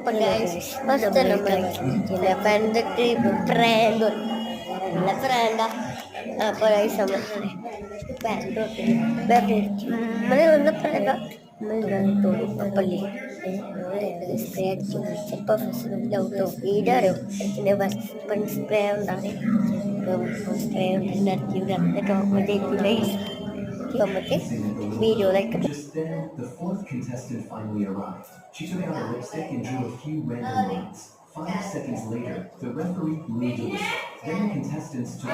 First നമ്മൾ പണ്ടൊക്കെ prank നല്ല പ്രാങ്കാ. അപ്പോൾ നമ്മളെ വന്നപ്പോഴൊക്കെ പള്ളി ചിലപ്പോൾ വീഡിയോ പിന്നെ സ്പ്രേ ഉണ്ടാകും സ്പ്രേ നമുക്ക് വീഡിയോയിലേക്ക്. Just then, the fourth contestant finally arrived. She took out a lipstick and drew a few random lines. 5 seconds later, the referee blew the whistle. Then the contestants took...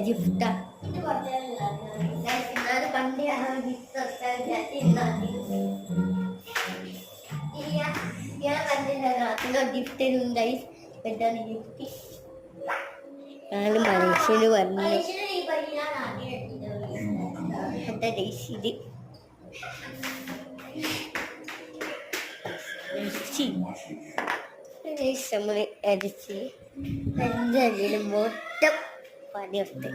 ഗിഫ്റ്റാ gift ഉണ്ടായി gift ഞാൻ മനുഷ്യന് വന്നു എന്താ ഇത് നമ്മൾ അരിച്ച് എന്തായാലും മൊത്തം പണിയെടുത്ത്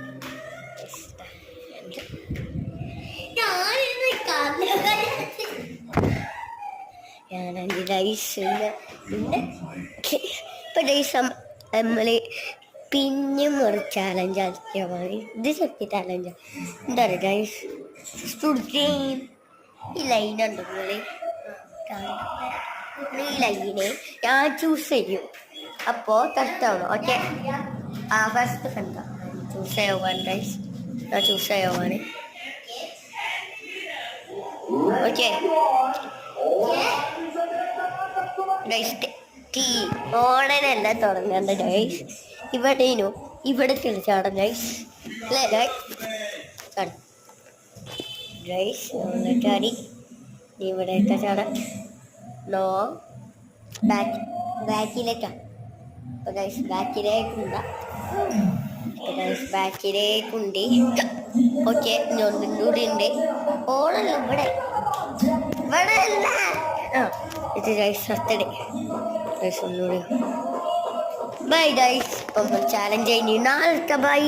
ഞാനെൻ്റെ റൈസില്ല. പിന്നെ ഇപ്പം റൈസ് നമ്മൾ പിന്നെയും ഒരു ചാലഞ്ച് ആക്കിയാൽ മതി. ഇത് സത്യ ചാലഞ്ച് എന്താ പറയുക റൈസ് സ്റ്റുഡിയം ഈ ലൈനുണ്ട് ഈ ലൈനെ ഞാൻ ചൂസ് ചെയ്യും. അപ്പോൾ കഷ്ടമാണ്. ഓക്കെ ഫസ്റ്റ് എന്താ ചൂസ് ചെയ്യാൻ റൈസ് ഞാൻ ചൂസ് ചെയ്യാൻ ഓക്കെ ഗൈസ് ടീ ഓടനല്ല തുടങ്ങേണ്ട ഗൈസ്. ഇവിടേനു ഇവിടെ ചാടാം ഗൈസ് അല്ലേ ഗൈസ് ഗൈസ് ചാടി ഇവിടെയൊക്കെ ചാടാം. നോ ബാക്കിലേക്കാണ്. അപ്പോൾ ഗൈസ് ബാക്കിലേക്കുണ്ട്. ബാക്കിലേക്കുണ്ട്. ഓക്കെ ഇനി ഒന്നും കൂടി ഉണ്ട്. ഓണല്ലോ ഇവിടെ അല്ല ഇത് ഗൈസ് സത്തഡേ ഗൈസ് ഒന്നുകൂടി ബൈ ഗൈസ്. ഇപ്പം ചാലഞ്ച് കഴിഞ്ഞ് നാളത്തെ ബൈ.